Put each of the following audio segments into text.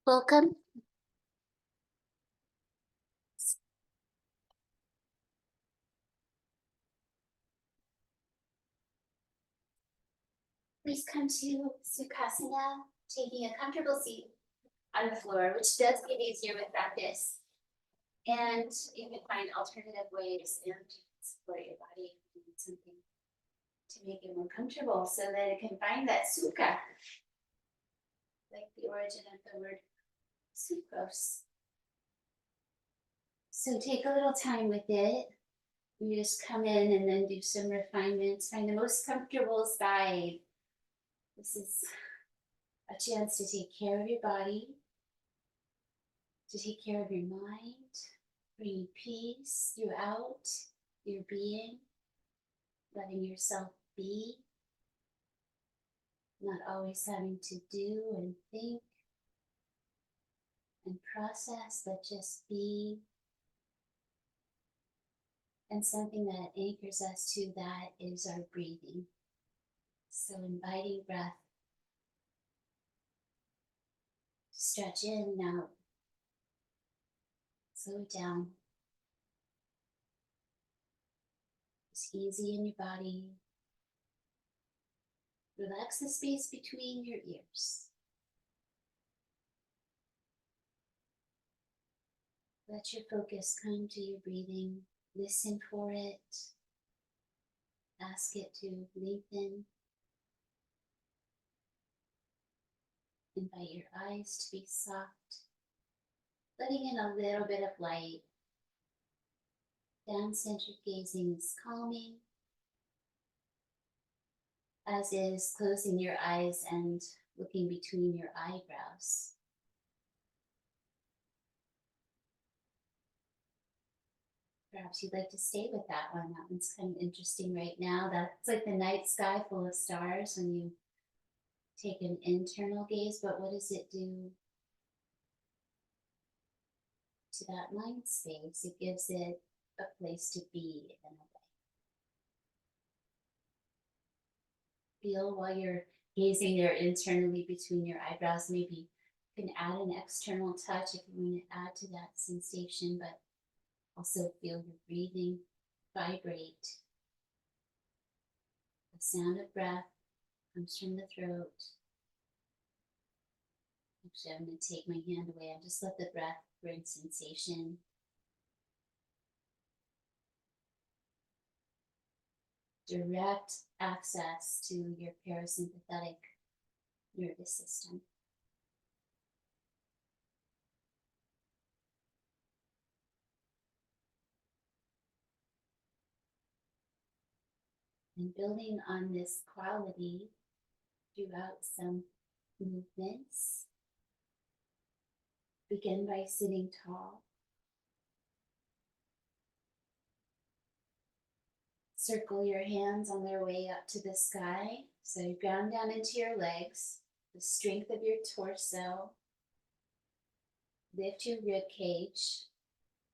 Welcome. Please come to Sukhasana, taking a comfortable seat on the floor, which does get easier with practice. And you can find alternative ways and support your body if you need something to make it more comfortable so that it can find that sukha, like the origin of the word sucrose. So take a little time with it. You just come in and then do some refinements. Find the most comfortable side. This is a chance to take care of your body, to take care of your mind, bringing peace throughout your being, letting yourself be, not always having to do and think and process, but just be. And something that anchors us to that is our breathing. So inviting breath, stretch in and out, slow it down. It's easy in your body. Relax the space between your ears. Let your focus come to your breathing. Listen for it. Ask it to lengthen. Invite your eyes to be soft. Letting in a little bit of light. Down-centered gazing is calming, as is closing your eyes and looking between your eyebrows. Perhaps you'd like to stay with that one. That one's kind of interesting right now. That's like the night sky full of stars when you take an internal gaze, but what does it do to that mind space? It gives it a place to be in a way. Feel while you're gazing there internally between your eyebrows. Maybe you can add an external touch if you want to add to that sensation, but also feel your breathing vibrate. The sound of breath comes from the throat. Actually, I'm going to take my hand away and just let the breath bring sensation. Direct access to your parasympathetic nervous system. And building on this quality throughout some movements. Begin by sitting tall. Circle your hands on their way up to the sky. So you ground down into your legs, the strength of your torso. Lift your rib cage.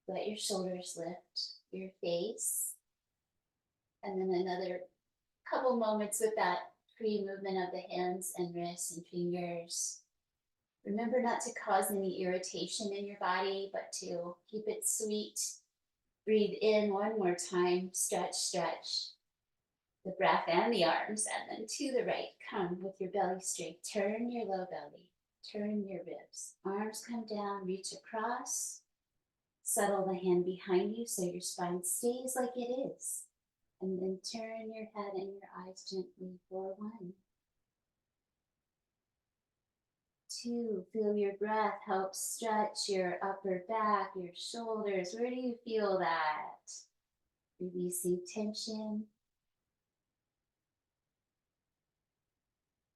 Let your shoulders lift, your face. And then another couple moments with that free movement of the hands and wrists and fingers. Remember not to cause any irritation in your body, but to keep it sweet. Breathe in one more time, stretch, stretch the breath and the arms, and then to the right, come with your belly straight. Turn your low belly, turn your ribs. Arms come down, reach across. Settle the hand behind you so your spine stays like it is. And then turn your head and your eyes gently for 1. 2, feel your breath help stretch your upper back, your shoulders. Where do you feel that? Releasing tension.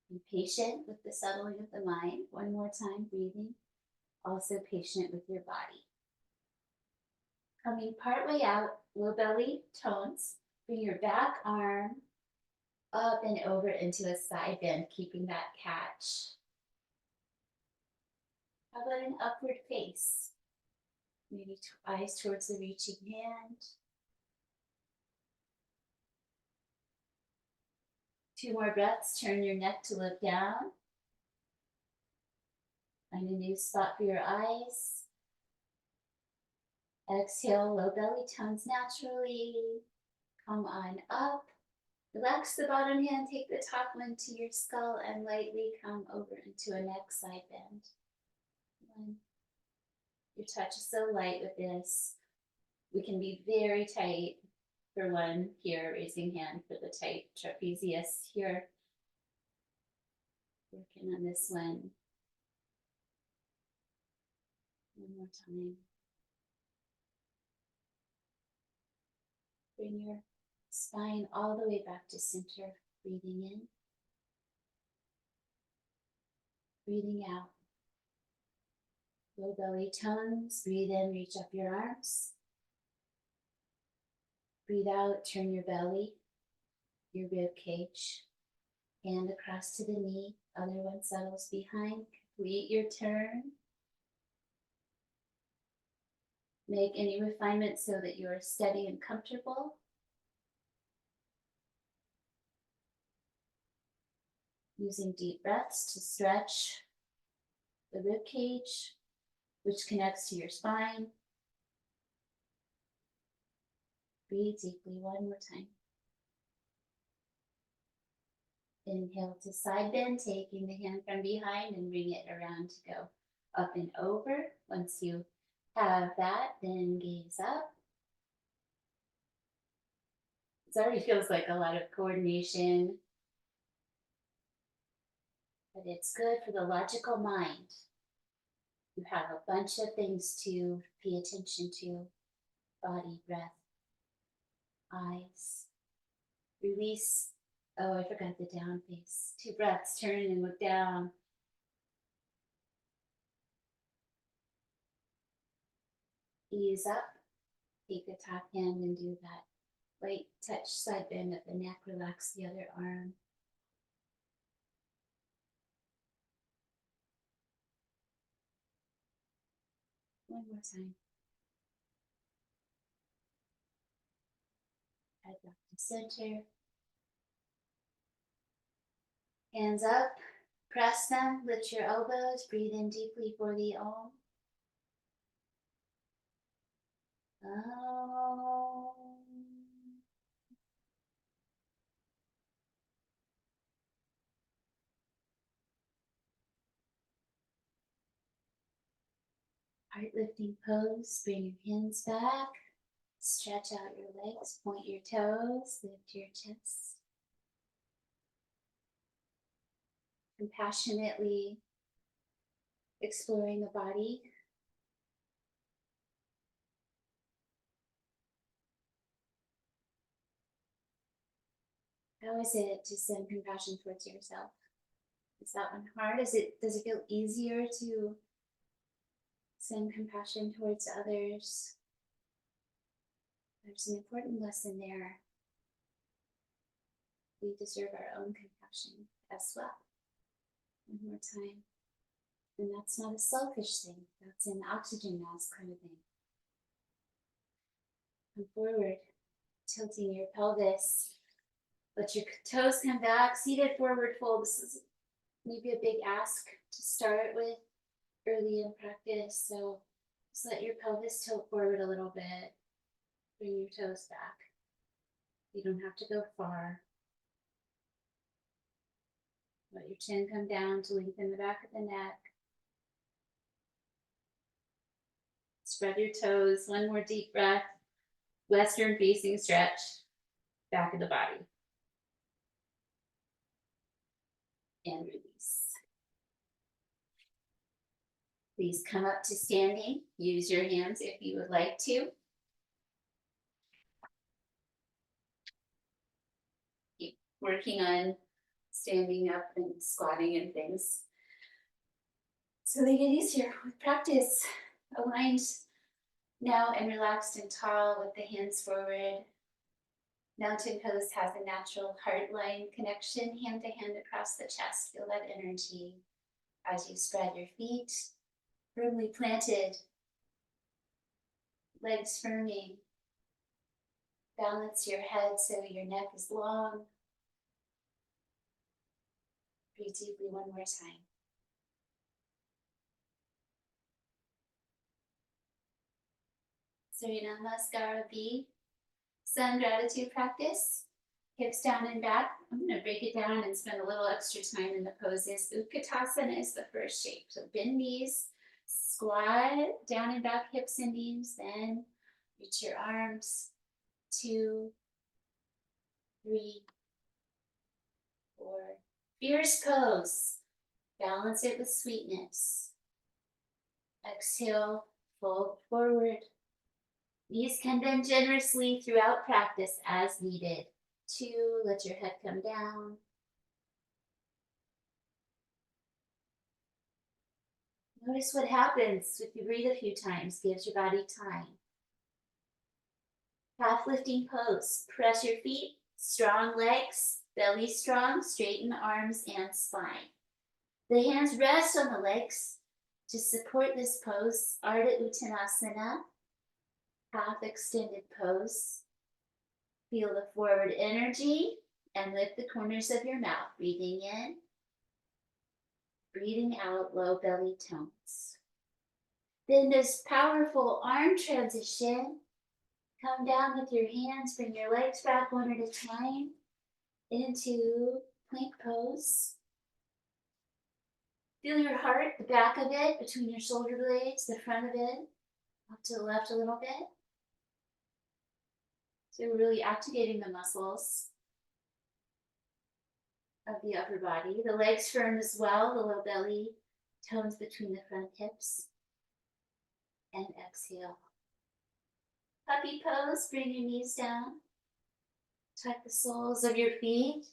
Be patient with the settling of the mind. One more time, breathing. Also patient with your body. Coming partway out, low belly tones. Bring your back arm up and over into a side bend, keeping that catch. How about an upward face? Maybe eyes towards the reaching hand. 2 more breaths. Turn your neck to look down. Find a new spot for your eyes. Exhale, low belly tones naturally. Come on up. Relax the bottom hand, take the top one to your skull and lightly come over into a neck side bend. One. Your touch is so light with this. We can be very tight for one here, raising hand for the tight trapezius here. Working on this one. One more time. Bring your spine all the way back to center, breathing in, breathing out. Low belly tones, breathe in, reach up your arms. Breathe out, turn your belly, your rib cage. Hand across to the knee, other one settles behind. Complete your turn. Make any refinements so that you are steady and comfortable. Using deep breaths to stretch the rib cage, which connects to your spine. Breathe deeply one more time. Inhale to side bend, taking the hand from behind and bring it around to go up and over. Once you have that, then gaze up. It already feels like a lot of coordination, but it's good for the logical mind. You have a bunch of things to pay attention to: body, breath, eyes. Release. Oh, I forgot the down face. 2 breaths, turn and look down. Ease up. Take the top hand and do that light touch side bend of the neck. Relax the other arm. One more time. Head back to center. Hands up. Press them. Lift your elbows. Breathe in deeply for the Om. Om. Heart lifting pose. Bring your hands back. Stretch out your legs. Point your toes. Lift your chest. Compassionately exploring the body. How is it to send compassion towards yourself? Is that one hard? Does it feel easier to send compassion towards others? There's an important lesson there. We deserve our own compassion as well. One more time. And that's not a selfish thing. That's an oxygen mask kind of thing. Come forward, tilting your pelvis. Let your toes come back. Seated forward fold. This is maybe a big ask to start with early in practice. So just let your pelvis tilt forward a little bit. Bring your toes back. You don't have to go far. Let your chin come down to lengthen the back of the neck. Spread your toes. One more deep breath. Western facing stretch. Back of the body. And release. Please come up to standing. Use your hands if you would like to. Keep working on standing up and squatting and things so they get easier with practice. Aligned now and relaxed and tall with the hands forward. Mountain pose has a natural heart line connection, hand to hand across the chest. Feel that energy as you spread your feet, firmly planted, legs firming. Balance your head so your neck is long. Breathe deeply one more time. Surya Namaskara B. Sun gratitude practice. Hips down and back. I'm going to break it down and spend a little extra time in the poses. Utkatasana is the first shape. So bend knees, squat down and back, hips and knees. Then reach your arms. 2, 3, 4. Fierce pose. Balance it with sweetness. Exhale, fold forward. Knees can bend generously throughout practice as needed. 2, let your head come down. Notice what happens if you breathe a few times, gives your body time. Half lifting pose. Press your feet, strong legs, belly strong, straighten arms and spine. The hands rest on the legs to support this pose. Ardha Uttanasana, half extended pose. Feel the forward energy and lift the corners of your mouth. Breathing in, breathing out, low belly tones. Then this powerful arm transition. Come down with your hands, bring your legs back one at a time into plank pose. Feel your heart, the back of it, between your shoulder blades, the front of it, up to the left a little bit. So we're really activating the muscles of the upper body. The legs firm as well, the low belly tones between the front hips. And exhale. Puppy pose, bring your knees down. Tuck the soles of your feet.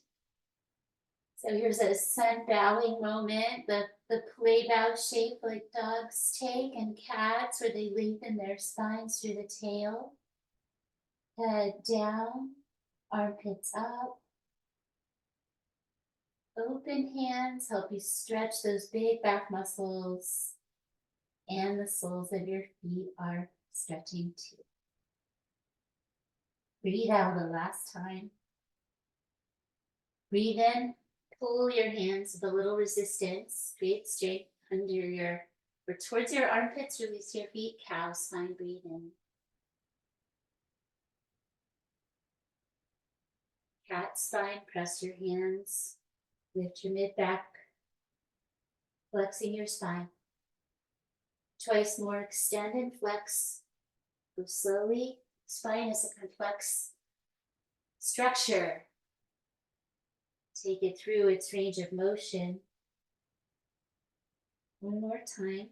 So here's a sun bowing moment, the play bow shape like dogs take and cats, where they lengthen their spines through the tail. Head down, armpits up. Open hands help you stretch those big back muscles, and the soles of your feet are stretching too. Breathe out the last time. Breathe in, pull your hands with a little resistance. Create strength under your, or towards your armpits, release your feet, cow spine, breathe in. Cat spine, press your hands, lift your mid back, flexing your spine. Twice more, extend and flex. Go slowly. Spine is a complex structure. Take it through its range of motion. One more time.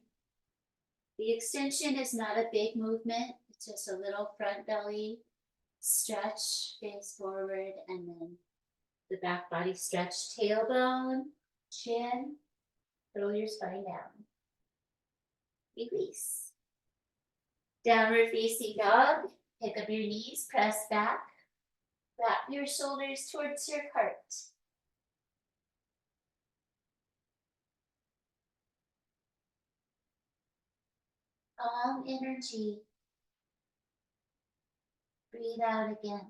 The extension is not a big movement. It's just a little front belly stretch, face forward, and then the back body stretch, tailbone, chin, roll your spine down. Release. Downward facing dog. Pick up your knees, press back. Wrap your shoulders towards your heart. Calm energy. Breathe out again.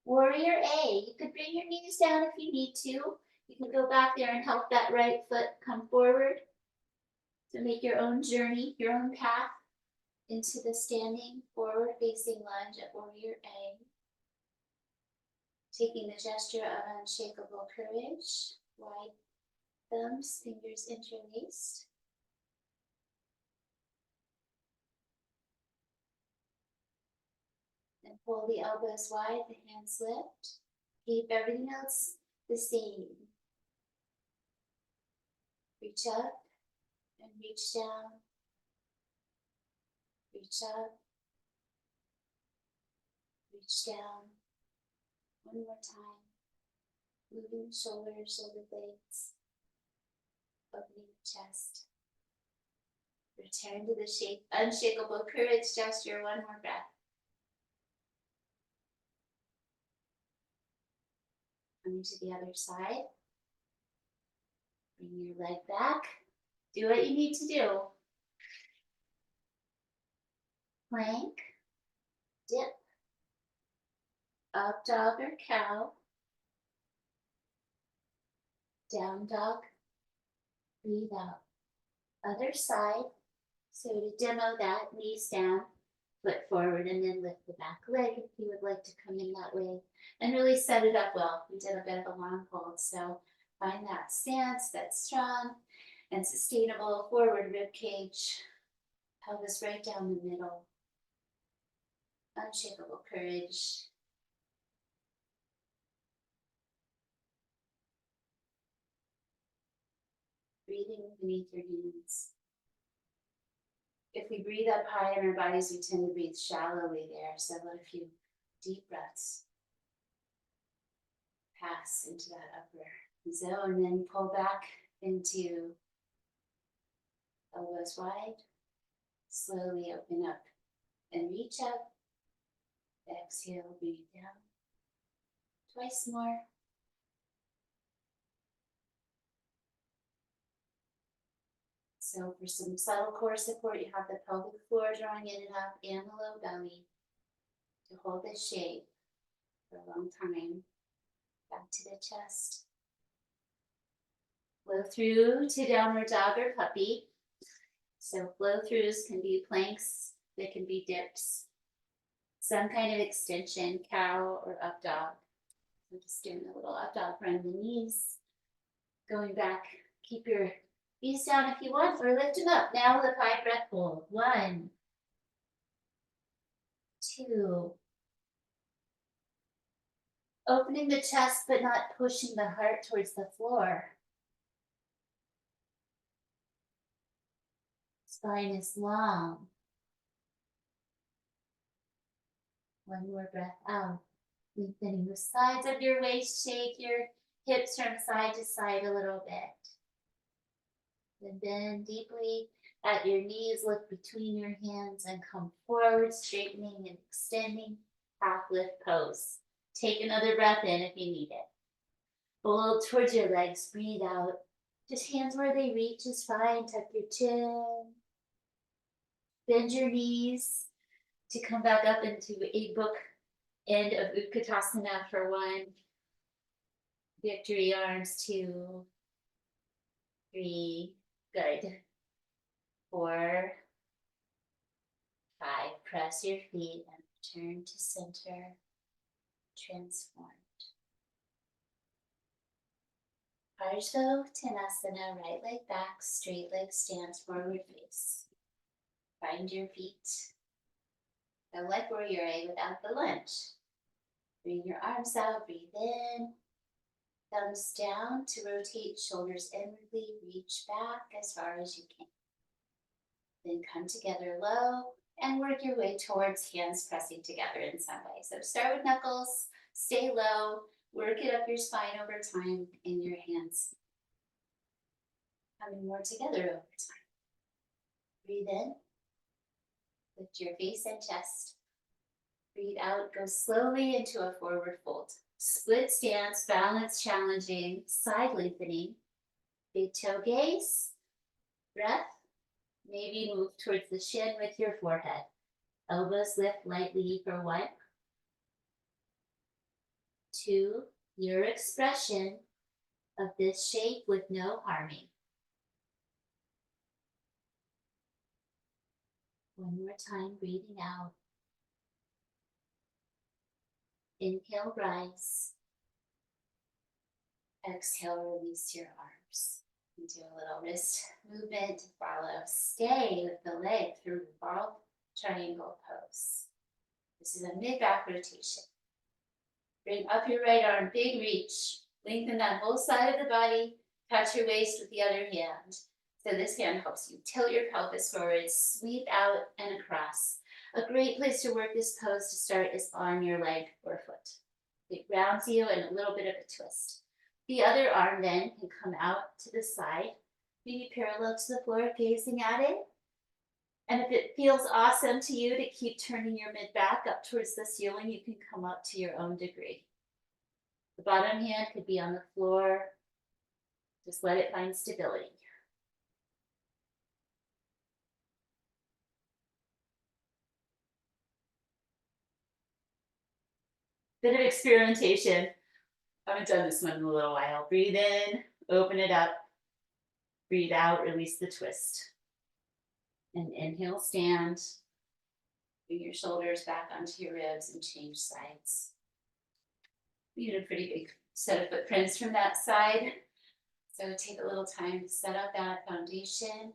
Warrior A. You could bring your knees down if you need to. You can go back there and help that right foot come forward to make your own journey, your own path into the standing forward facing lunge at Warrior A. Taking the gesture of unshakable courage. Wide thumbs, fingers interlaced. And pull the elbows wide, the hands lift. Keep everything else the same. Reach up and reach down. Reach up. Reach down. One more time. Moving shoulders, shoulder blades. Opening the chest. Return to the shape, unshakable courage gesture. One more breath. Coming to the other side. Bring your leg back. Do what you need to do. Plank. Dip. Up dog or cow. Down dog. Breathe out. Other side. So to demo that, knees down, foot forward, and then lift the back leg if you would like to come in that way. And really set it up well. We did a bit of a long hold, so find that stance that's strong and sustainable. Forward rib cage, pelvis right down the middle. Unshakable courage. Breathing beneath your hands. If we breathe up high in our bodies, we tend to breathe shallowly there. So let a few deep breaths pass into that upper zone, and then pull back into elbows wide. Slowly open up and reach up. Exhale, breathe down. Twice more. So for some subtle core support, you have the pelvic floor drawing in and up and the low belly to hold this shape for a long time. Back to the chest. Flow through to downward dog or puppy. So flow throughs can be planks, they can be dips, some kind of extension, cow or up dog. So just doing a little up dog, bend the knees. Going back, keep your knees down if you want, or lift them up. Now with a 5 breath hold. 1, 2. Opening the chest, but not pushing the heart towards the floor. Spine is long. 1 more breath out. Lengthening the sides of your waist, shake your hips from side to side a little bit. Then bend deeply at your knees, look between your hands and come forward, straightening and extending, half lift pose. Take another breath in if you need it. Pull towards your legs, breathe out. Just hands where they reach is fine. Tuck your chin. Bend your knees to come back up into a book end of Utkatasana for 1. Victory arms, 2, 3, good. 4, 5, press your feet and return to center, transformed. Ardha right leg back, straight leg stands, forward face. Find your feet. Feel like warrior A without the lunge. Bring your arms out, breathe in. Thumbs down to rotate shoulders inwardly, reach back as far as you can. Then come together low and work your way towards hands pressing together in some way. So start with knuckles, stay low, work it up your spine over time in your hands. Coming more together over time. Breathe in, lift your face and chest. Breathe out, go slowly into a forward fold. Split stance, balance challenging, side lengthening. Big toe gaze, breath. Maybe move towards the shin with your forehead. Elbows lift lightly for 1, 2, your expression of this shape with no harming. 1 more time, breathing out. Inhale, rise. Exhale, release your arms. And do a little wrist movement to follow. Stay with the leg through the ball triangle pose. This is a mid-back rotation. Bring up your right arm, big reach. Lengthen that whole side of the body. Touch your waist with the other hand. So this hand helps you tilt your pelvis forward, sweep out and across. A great place to work this pose to start is on your leg or foot. It grounds you and a little bit of a twist. The other arm then can come out to the side, maybe parallel to the floor, gazing at it. And if it feels awesome to you to keep turning your mid back up towards the ceiling, you can come up to your own degree. The bottom hand could be on the floor. Just let it find stability. Bit of experimentation. I haven't done this one in a little while. Breathe in, open it up. Breathe out, release the twist. And inhale, stand. Bring your shoulders back onto your ribs and change sides. You get a pretty big set of footprints from that side. So take a little time to set up that foundation.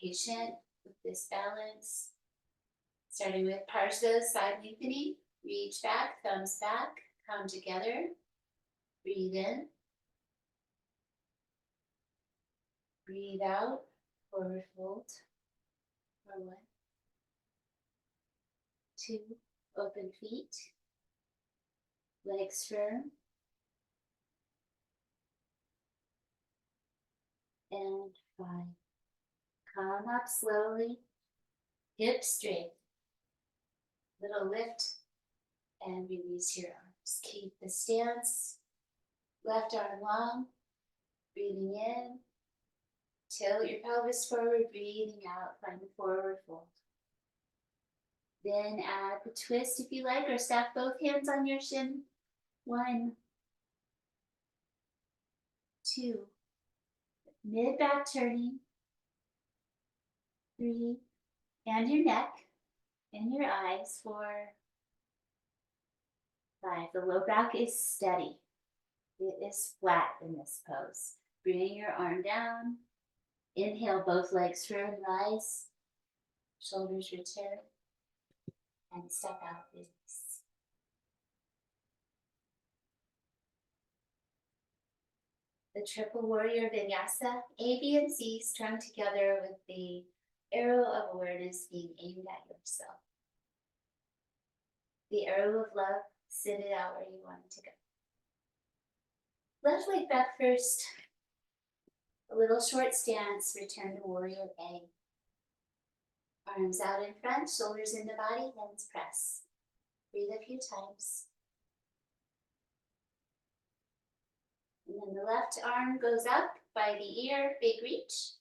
Patient with this balance. Starting with Parsha, side lengthening. Reach back, thumbs back, come together. Breathe in. Breathe out, forward fold. For 1, 2, open feet. Legs firm. And 5. Come up slowly. Hips straight. Little lift and release your arms. Keep the stance. Left arm long. Breathing in. Tilt your pelvis forward. Breathing out. Find the forward fold. Then add the twist if you like, or stack both hands on your shin. 1, 2. Mid back turning. 3. And your neck and your eyes. 4, 5. The low back is steady. It is flat in this pose. Bring your arm down. Inhale, both legs firm, rise. Shoulders return. And step out, release. The triple warrior vinyasa, A, B, and C strung together with the arrow of awareness being aimed at yourself. The arrow of love, send it out where you want it to go. Left leg back first. A little short stance, return to warrior A. Arms out in front, shoulders in the body, hands press. Breathe a few times. And then the left arm goes up by the ear, big reach.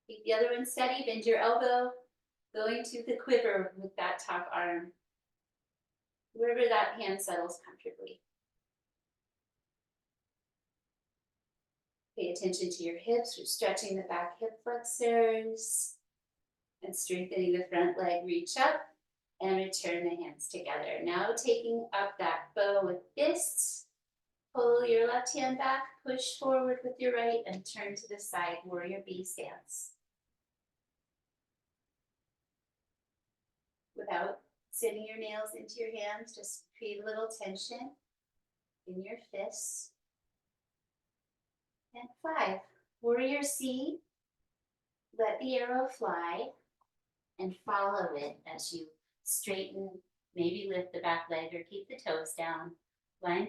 Keep the other one steady, bend your elbow, going to the quiver with that top arm, wherever that hand settles comfortably. Pay attention to your hips. We're stretching the back hip flexors and strengthening the front leg. Reach up and return the hands together. Now taking up that bow with fists. Pull your left hand back, push forward with your right, and turn to the side, warrior B stance. Without sitting your nails into your hands, just create a little tension in your fists. And 5, warrior C, let the arrow fly and follow it as you straighten, maybe lift the back leg or keep the toes down. 1,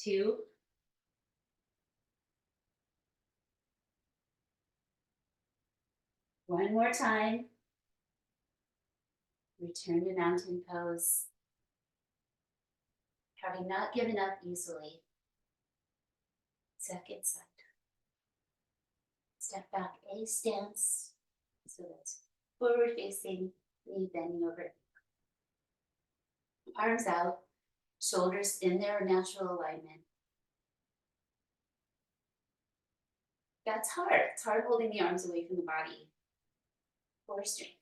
2, 1 more time. Return to mountain pose. Having not given up easily. Second side. Step back, A stance. So that's forward facing, knee bending over. Arms out, shoulders in their natural alignment. That's hard. It's hard holding the arms away from the body. Core strength.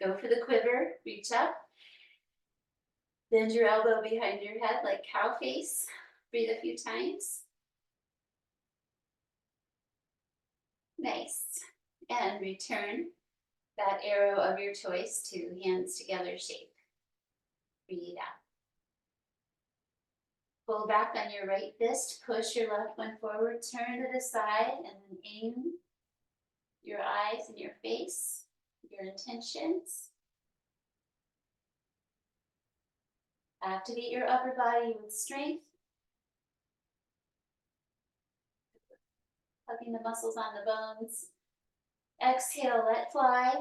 Go for the quiver, reach up. Bend your elbow behind your head like cow face. Breathe a few times. Nice. And return that arrow of your choice to hands together shape. Breathe out. Pull back on your right fist, push your left one forward, turn to the side, and then aim your eyes and your face, your intentions. Activate your upper body with strength. Hugging the muscles on the bones. Exhale, let fly.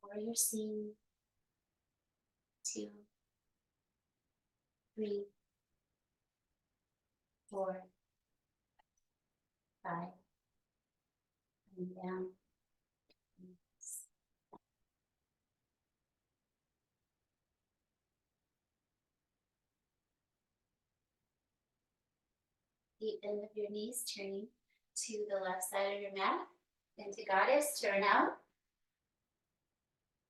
Warrior C. 2, 3, 4, 5. And down. the end of your knees, turning to the left side of your mat. Into Goddess, turn out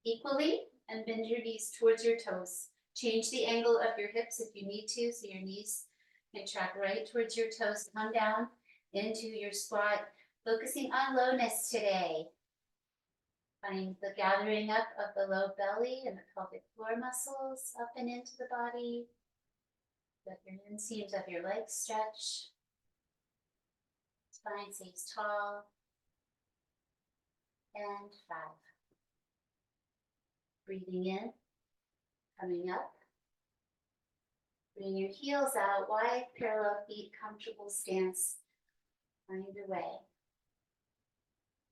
equally and bend your knees towards your toes. Change the angle of your hips if you need to, so your knees can track right towards your toes. Come down into your squat, focusing on lowness today. Find the gathering up of the low belly and the pelvic floor muscles up and into the body. Let your inseams of your legs stretch. Spine stays tall. And 5. Breathing in, coming up. Bring your heels out, wide, parallel feet, comfortable stance. Find your way.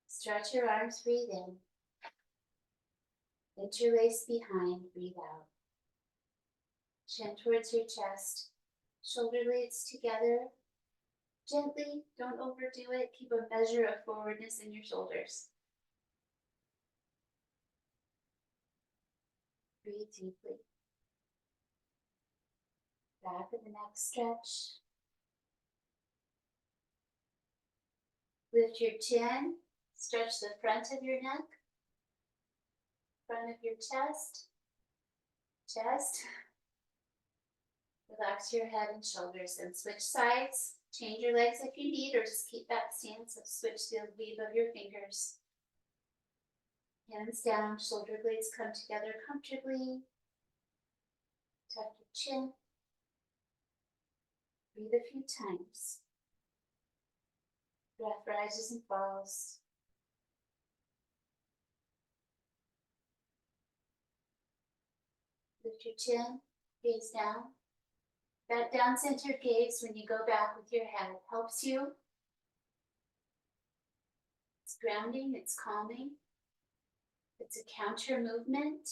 Stretch your arms, breathe in. Interlace behind, breathe out. Chin towards your chest, shoulder blades together. Gently, don't overdo it. Keep a measure of forwardness in your shoulders. Breathe deeply. Back of the neck stretch. Lift your chin, stretch the front of your neck, front of your chest. Relax your head and shoulders and switch sides. Change your legs if you need, or just keep that stance of switch the weave of your fingers. Hands down, shoulder blades come together comfortably. Tuck your chin. Breathe a few times. Breath rises and falls. Lift your chin, gaze down. That down-centered gaze when you go back with your head helps you. It's grounding, it's calming. It's a counter movement.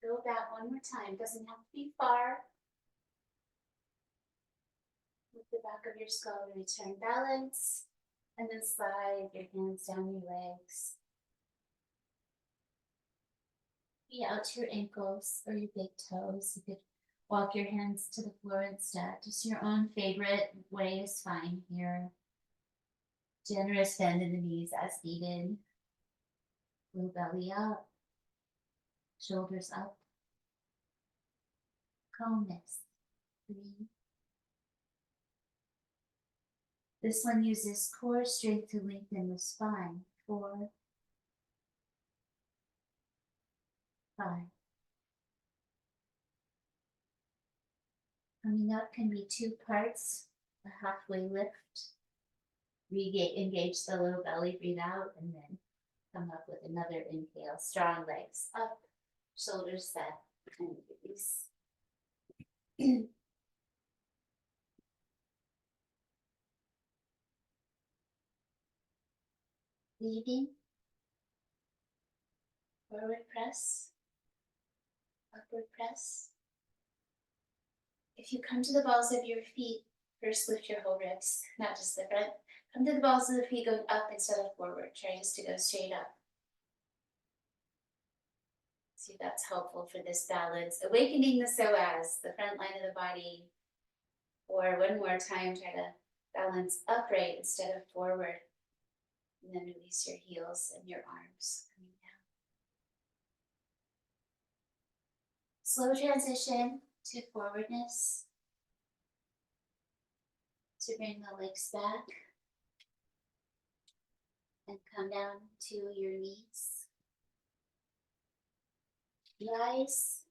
Go back one more time. Doesn't have to be far. With the back of your skull, return balance. And then slide your hands down your legs. Feet out to your ankles or your big toes. You could walk your hands to the floor instead. Just your own favorite way is fine here. Generous bend in the knees as needed. Low belly up. Shoulders up. Calmness. 3. This one uses core strength to lengthen the spine. 4. 5. Coming up can be 2 parts, a halfway lift. Engage the low belly, breathe out, and then come up with another inhale. Strong legs up, shoulders set, and release. Leading, forward press, upward press. If you come to the balls of your feet, first lift your whole ribs, not just the front. Come to the balls of the feet going up instead of forward. Try just to go straight up. See if that's helpful for this balance. Awakening the psoas, the front line of the body. Or one more time, try to balance upright instead of forward. And then release your heels and your arms coming down. Slow transition to forwardness. To bring the legs back. And come down to your knees. Rise.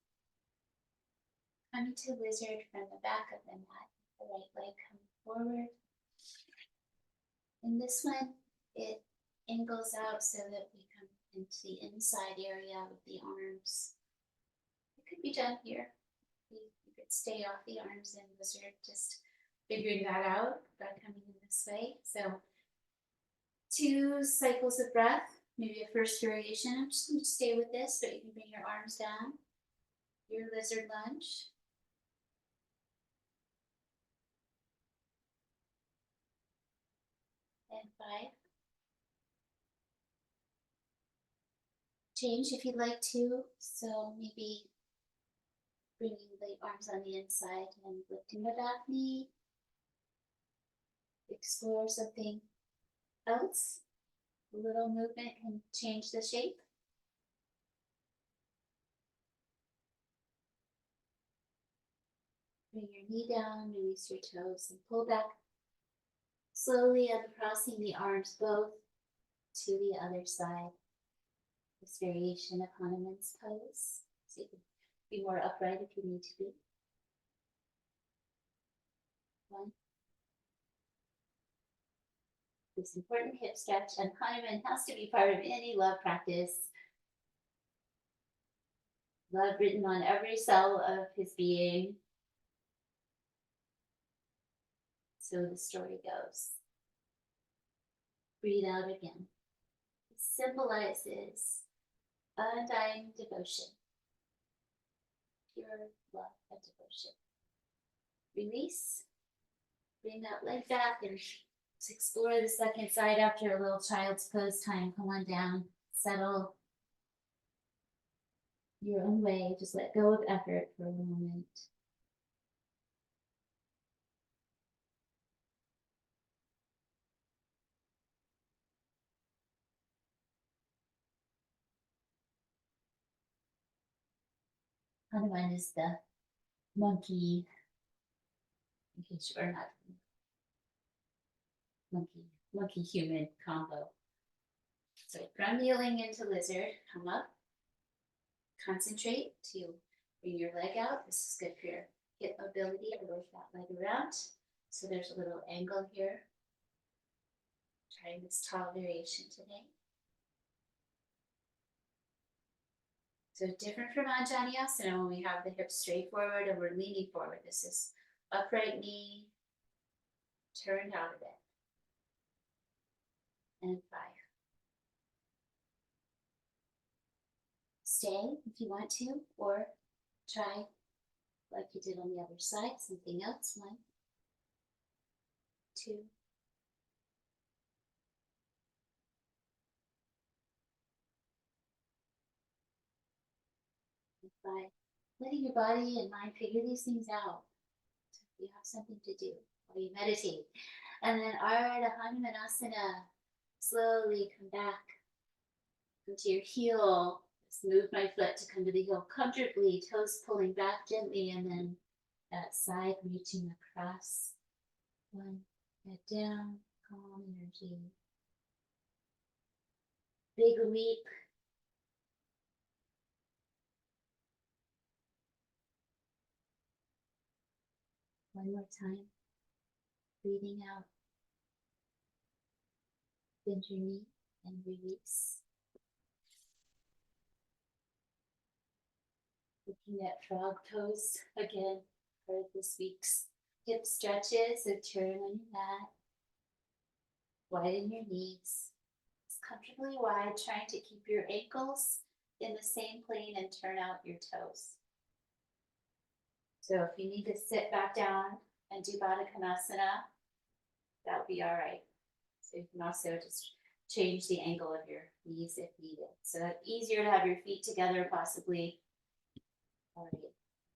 Come to lizard from the back of the mat. The right leg coming forward. In this one, it angles out so that we come into the inside area with the arms. It could be done here. You could stay off the arms in lizard, just figuring that out by coming in this way. So 2 cycles of breath, maybe a first variation. I'm just going to stay with this, but you can bring your arms down. Your lizard lunge. And 5. Change if you'd like to. So maybe Bringing the arms on the inside and lifting the back knee. Explore something else. A little movement can change the shape. Bring your knee down, release your toes, and pull back slowly, uncrossing the arms both to the other side. This variation of Hanuman's pose. So you can be more upright if you need to be. One. This important hip stretch, and Hanuman has to be part of any love practice. Love written on every cell of his being. So the story goes. Breathe out again. It symbolizes undying devotion, pure love and devotion. Release. Bring that leg back and explore the second side after a little child's pose time. Come on down. Settle your own way. Just let go of effort for a moment. Hanuman is the monkey, in case you are not monkey human combo. So from kneeling into lizard, come up. Concentrate to bring your leg out. This is good for your hip mobility. I work that leg around. So there's a little angle here. Trying this tall variation today. So different from Anjaneyasana when we have the hips straight forward and we're leaning forward. This is upright knee, turned out a bit. And 5. Stay if you want to, or try like you did on the other side, something else. 1, 2, 5. Letting your body and mind figure these things out. So you have something to do while you meditate. And then Ardha Hanumanasana. Slowly come back into your heel. Just move my foot to come to the heel comfortably, toes pulling back gently, and then that side reaching across. 1, head down, calm energy. Big leap. One more time. Breathing out. Bend your knee and release. Looking at frog pose again for this week's hip stretches. So turn on your mat. Widen your knees. It's comfortably wide, trying to keep your ankles in the same plane and turn out your toes. So if you need to sit back down and do Baddha Konasana, that would be all right. So you can also just change the angle of your knees if needed. So it's easier to have your feet together, possibly. All right.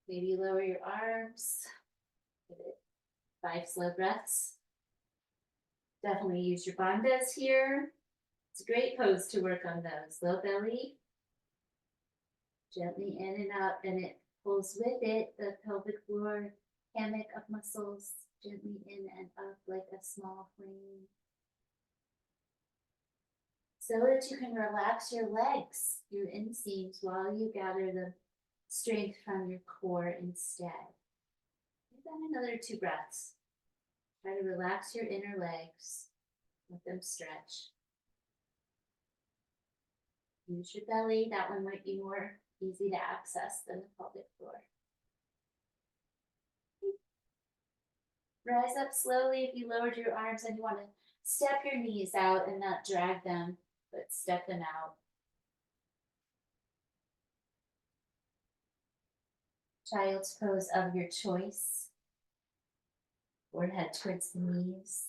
Maybe lower your arms. Give it 5 slow breaths. Definitely use your bandhas here. It's a great pose to work on those. Low belly. Gently in and out, and it pulls with it the pelvic floor hammock of muscles, gently in and up like a small plane. So that you can relax your legs, your inseams, while you gather the strength from your core instead. Give that another 2 breaths. Try to relax your inner legs. Let them stretch. Use your belly. That one might be more easy to access than the pelvic floor. Rise up slowly if you lowered your arms and you want to step your knees out and not drag them, but step them out. Child's pose of your choice. Forehead towards the knees.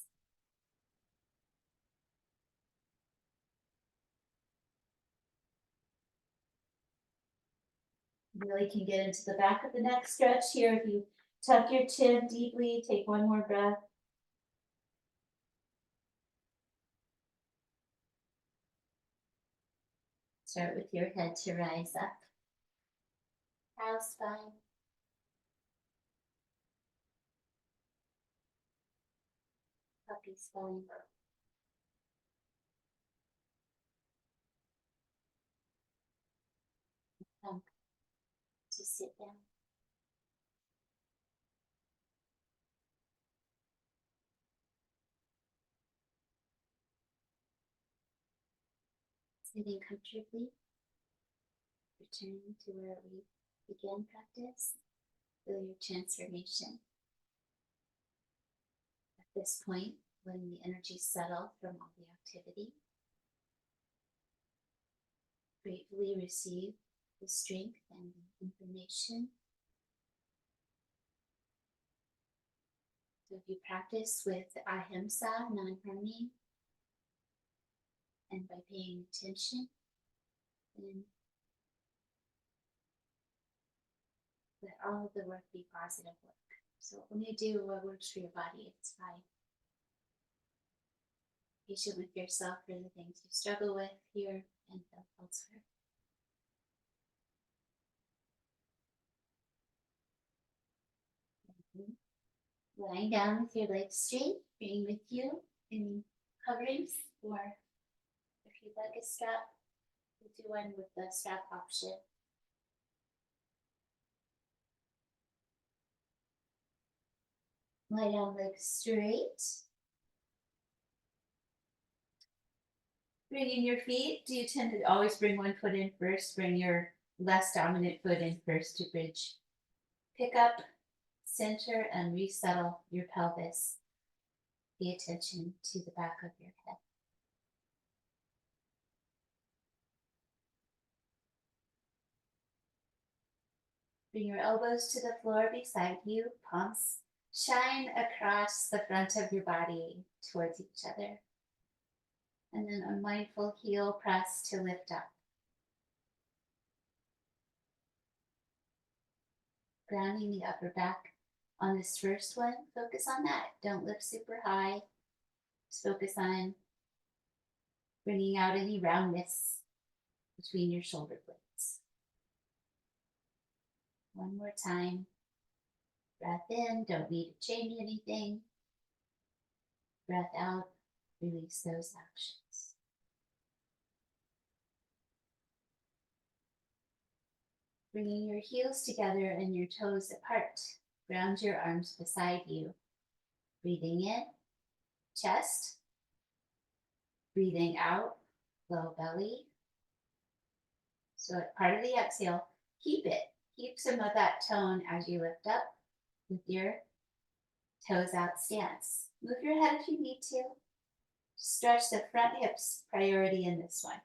Really can get into the back of the neck stretch here. If you tuck your chin deeply, take one more breath. Start with your head to rise up. Cow spine. Puppy spine. Come to sit down. Sitting comfortably. Returning to where we began practice. Feel your transformation. At this point, letting the energy settle from all the activity. Gratefully receive the strength and the information. So if you practice with ahimsa, non-harming, and by paying attention, then let all of the work be positive work. So when you do what works for your body, it's fine. Patient with yourself for the things you struggle with here and elsewhere. Lying down with your legs straight, bring with you any coverings, or if you'd like a strap, we'll do one with the strap option. Lie down legs straight. Bringing your feet, do you tend to always bring one foot in first? Bring your less dominant foot in first to bridge. Pick up, center, and resettle your pelvis. Pay attention to the back of your head. Bring your elbows to the floor beside you, palms shine across the front of your body towards each other. And then a mindful heel press to lift up. Grounding the upper back. On this first one, focus on that. Don't lift super high. Just focus on bringing out any roundness between your shoulder blades. One more time. Breath in, don't need to change anything. Breath out, release those actions. Bringing your heels together and your toes apart. Ground your arms beside you. Breathing in, chest. Breathing out, low belly. So part of the exhale, keep it. Keep some of that tone as you lift up with your toes out stance. Move your head if you need to. Stretch the front hips, priority in this one.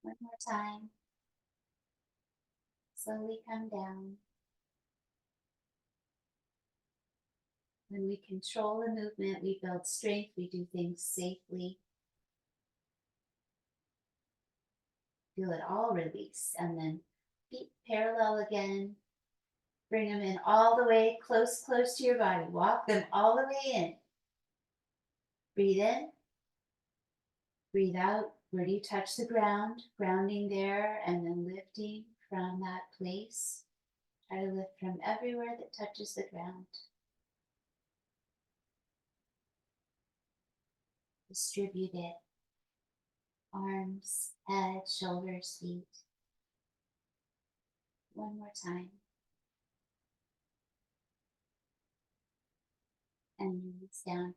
One more time. Slowly come down. When we control the movement, we build strength, we do things safely. Feel it all release, and then feet parallel again. Bring them in all the way close to your body. Walk them all the way in. Breathe in. Breathe out. Where do you touch the ground? Grounding there and then lifting from that place. Try to lift from everywhere that touches the ground. Distribute it. Arms, head, shoulders, feet. One more time. And release down.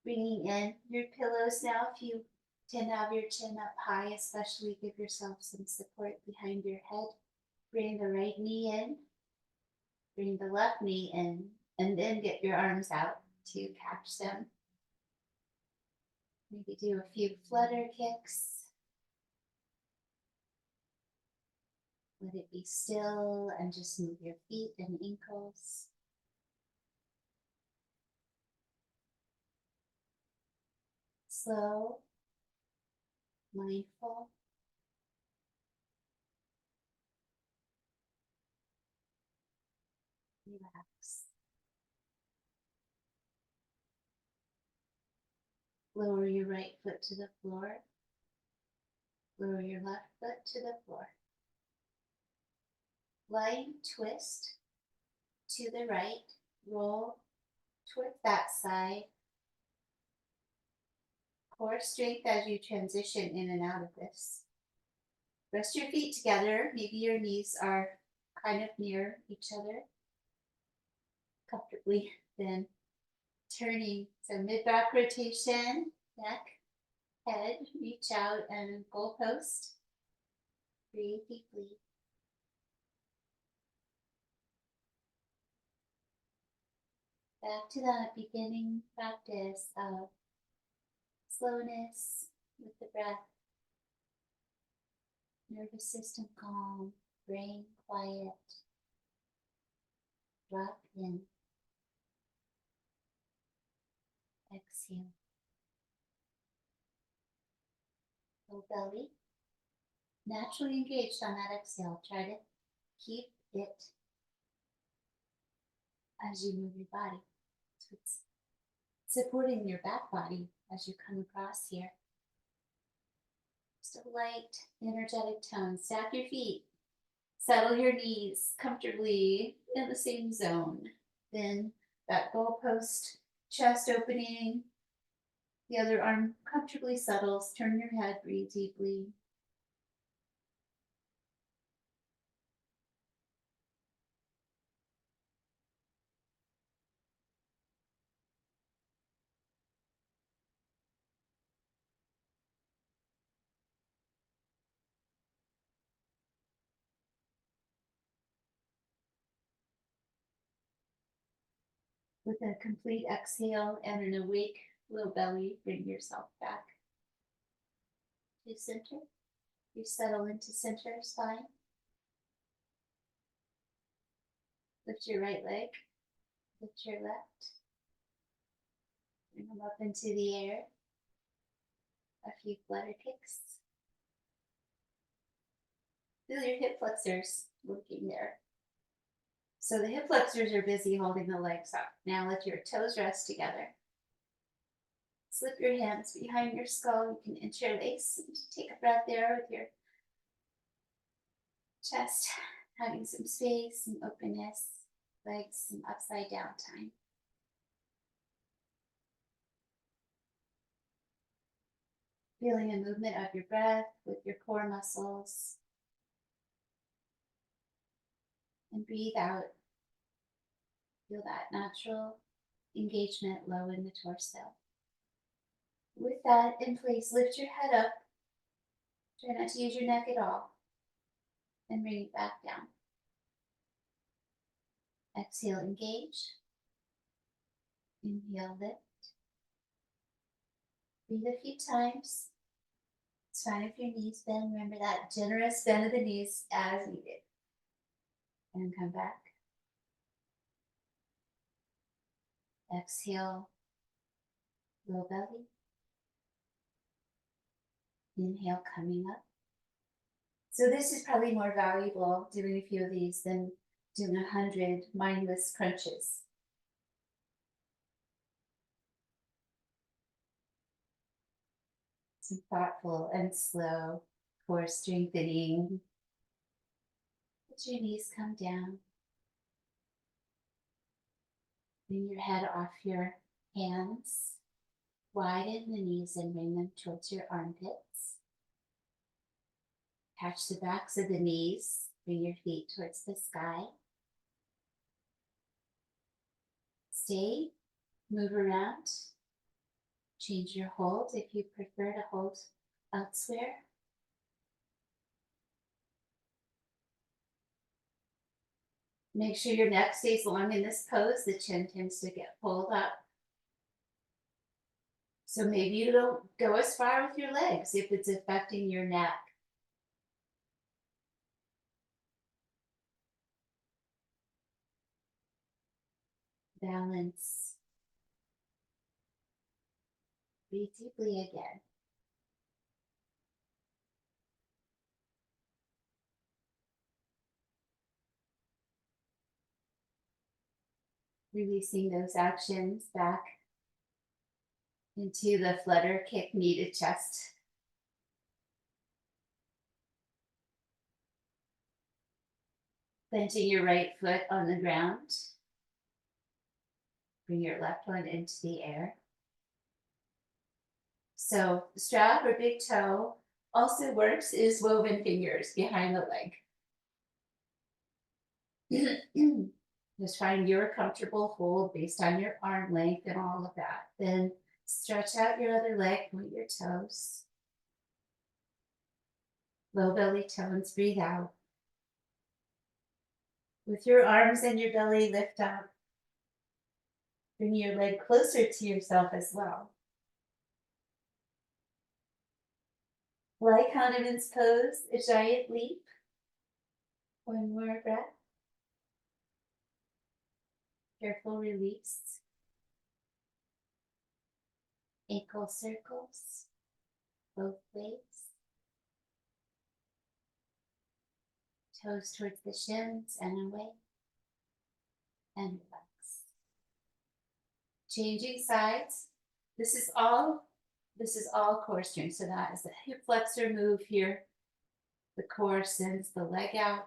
Bringing in your pillows now. If you tend to have your chin up high, especially give yourself some support behind your head. Bring the right knee in. Bring the left knee in. And then get your arms out to catch them. Maybe do a few flutter kicks. Let it be still and just move your feet and ankles. slow, mindful. Relax. Lower your right foot to the floor. Lower your left foot to the floor. Lying twist to the right. Roll towards that side. Core strength as you transition in and out of this. Rest your feet together. Maybe your knees are kind of near each other. Comfortably. Then turning. So mid-back rotation, neck, head, reach out and goalpost. Breathe deeply. Back to that beginning practice of slowness with the breath, nervous system calm, brain quiet. Drop in. Exhale. Low belly. Naturally engaged on that exhale. Try to keep it as you move your body. So it's supporting your back body as you come across here. Just a light, energetic tone. Stack your feet. Settle your knees comfortably in the same zone. Then that goalpost, chest opening. The other arm comfortably settles. Turn your head, breathe deeply. With a complete exhale and an awake low belly, bring yourself back to center. You settle into center spine. Lift your right leg, lift your left. Bring them up into the air. A few flutter kicks. Feel your hip flexors working there. So the hip flexors are busy holding the legs up. Now let your toes rest together. Slip your hands behind your skull. You can interlace and take a breath there with your chest having some space, some openness, legs some upside down time. Feeling a movement of your breath with your core muscles. And breathe out. Feel that natural engagement low in the torso. With that in place, lift your head up. Try not to use your neck at all. And bring it back down. Exhale, engage. Inhale, lift. Breathe a few times. It's fine if your knees bend. Remember that generous bend of the knees as needed. And come back. Exhale, low belly. Inhale, coming up. So this is probably more valuable doing a few of these than doing 100 mindless crunches. Some thoughtful and slow core strengthening. Let your knees come down. Bring your head off your hands. Widen the knees and bring them towards your armpits. Catch the backs of the knees. Bring your feet towards the sky. Stay. Move around. Change your hold if you prefer to hold elsewhere. Make sure your neck stays long in this pose. The chin tends to get pulled up. So maybe you don't go as far with your legs if it's affecting your neck. Balance. Breathe deeply again. Releasing those actions back into the flutter, kick, knee to chest. Planting your right foot on the ground. Bring your left one into the air. So strap or big toe also works is woven fingers behind the leg. Just find your comfortable hold based on your arm length and all of that. Then stretch out your other leg, point your toes. Low belly tones, breathe out. With your arms and your belly, lift up. Bring your leg closer to yourself as well. Like Hanuman's pose, a giant leap. One more breath. Careful release. Ankle circles, both ways. Toes towards the shins and away. And relax. Changing sides. This is all core strength. So that is the hip flexor move here. The core sends the leg out.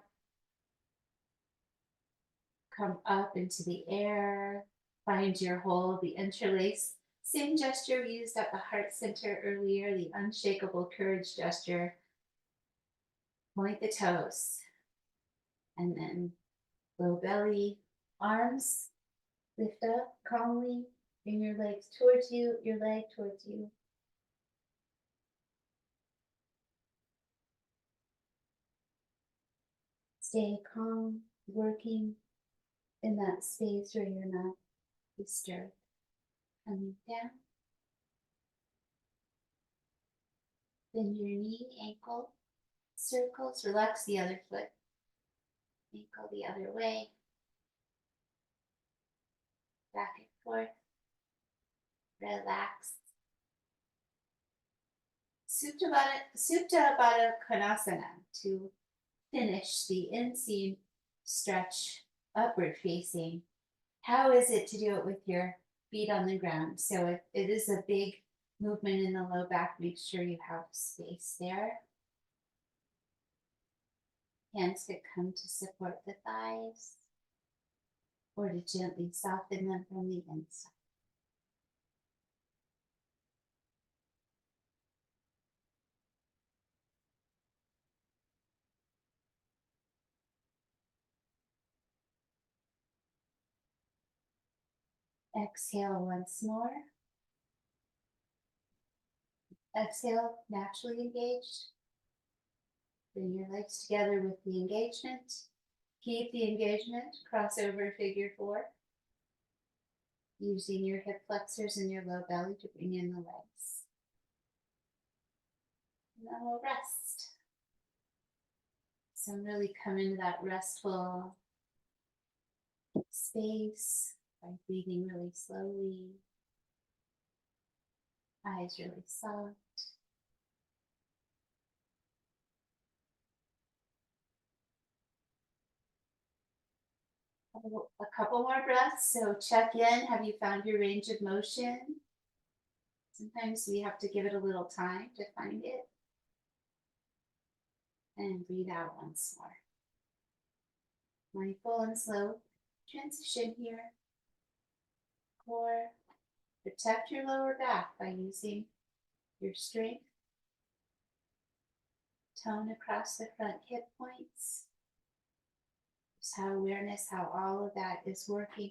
Come up into the air. Find your hold, the interlace. Same gesture we used at the heart center earlier, the unshakable courage gesture. Point the toes. And then low belly, arms, lift up calmly. Bring your legs towards you, your leg towards you. Stay calm, working in that space where you're not disturbed. Coming down. Bend your knee, ankle, circles, relax the other foot. Ankle the other way. Back and forth. Relax. Supta Baddha Konasana to finish the inseam stretch, upward facing. How is it to do it with your feet on the ground? So it is a big movement in the low back. Make sure you have space there. Hands could come to support the thighs or to gently soften them from the inside. Exhale once more. Exhale, naturally engaged. Bring your legs together with the engagement. Keep the engagement, cross over figure four. Using your hip flexors and your low belly to bring in the legs. And then we'll rest. So really come into that restful space by breathing really slowly. Eyes really soft. A couple more breaths, so check in. Have you found your range of motion? Sometimes we have to give it a little time to find it. And breathe out once more. Mindful and slow transition here. Core. Protect your lower back by using your strength. Tone across the front hip points. Just how awareness, how all of that is working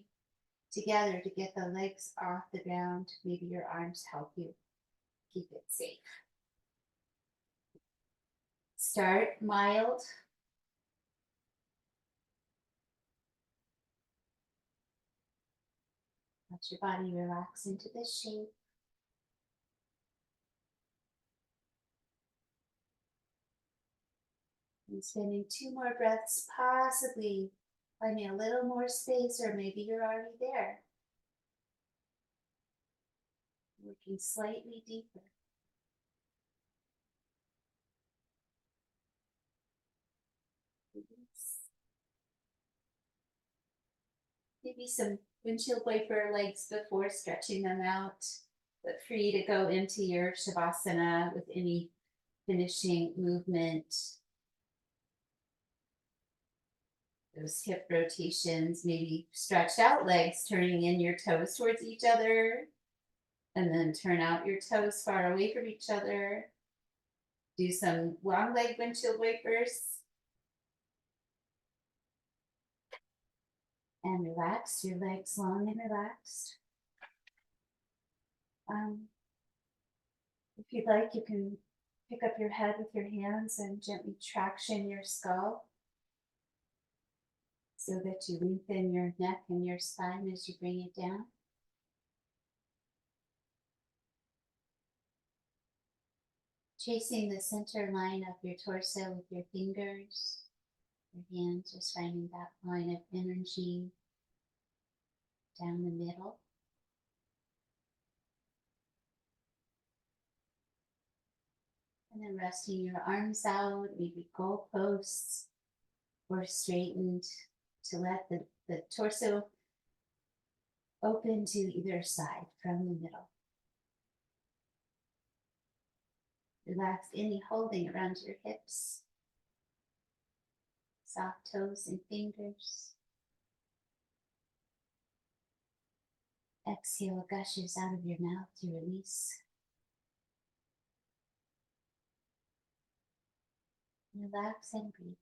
together to get the legs off the ground. Maybe your arms help you keep it safe. Start mild. Let your body relax into this shape. And spending 2 more breaths, possibly finding a little more space, or maybe you're already there. Working slightly deeper. Maybe some windshield wiper legs before stretching them out, but free to go into your Shavasana with any finishing movement. Those hip rotations, maybe stretched out legs, turning in your toes towards each other, and then turn out your toes far away from each other. Do some long leg windshield wipers. And relax your legs long and relaxed. If you'd like, you can pick up your head with your hands and gently traction your skull so that you lengthen your neck and your spine as you bring it down. Tracing the center line of your torso with your fingers, your hands, just finding that line of energy down the middle. And then resting your arms out, maybe goalposts or straightened to let the torso open to either side from the middle. Relax any holding around your hips, soft toes and fingers. Exhale gushes out of your mouth to release. Relax and breathe.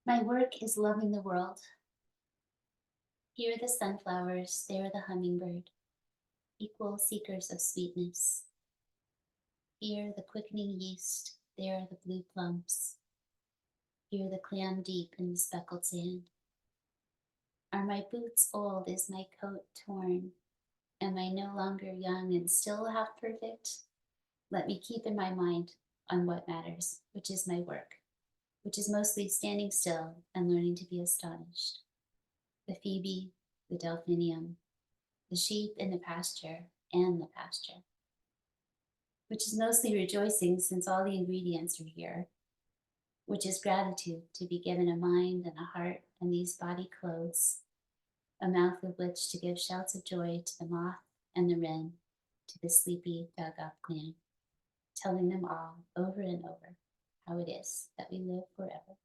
My work is loving the world. Here are the sunflowers, there the hummingbird, equal seekers of sweetness. Here the quickening yeast, there the blue plums. Here the clam deep in the speckled sand. Are my boots old? Is my coat torn? Am I no longer young and still half perfect? Let me keep in my mind on what matters, which is my work, which is mostly standing still and learning to be astonished. The phoebe, the delphinium, the sheep in the pasture and the pasture, which is mostly rejoicing since all the ingredients are here, which is gratitude to be given a mind and a heart and these body clothes, a mouth with which to give shouts of joy to the moth and the wren, to the sleepy dug up clam, telling them all over and over how it is that we live forever.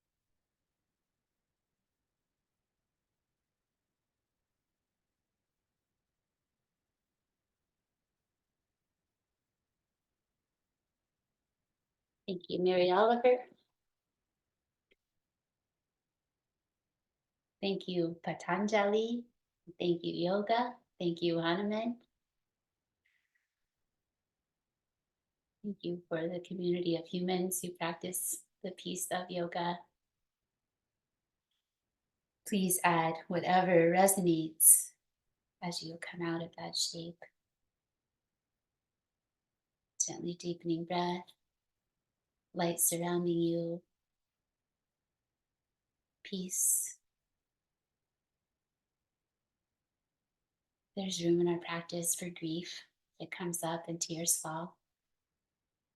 Thank you, Mary Oliver. Thank you, Patanjali. Thank you, Yoga. Thank you, Hanuman. Thank you for the community of humans who practice the peace of yoga. Please add whatever resonates as you come out of that shape. Gently deepening breath, light surrounding you, peace. There's room in our practice for grief. It comes up and tears fall.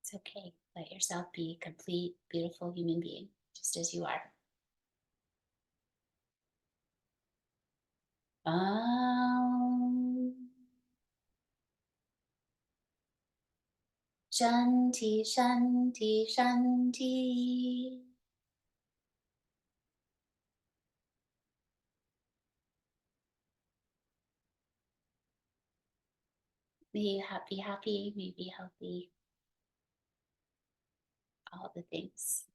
It's okay. Let yourself be a complete, beautiful human being, just as you are. Shanti, Shanti, Shanti. Be happy, happy, may be healthy. All the things.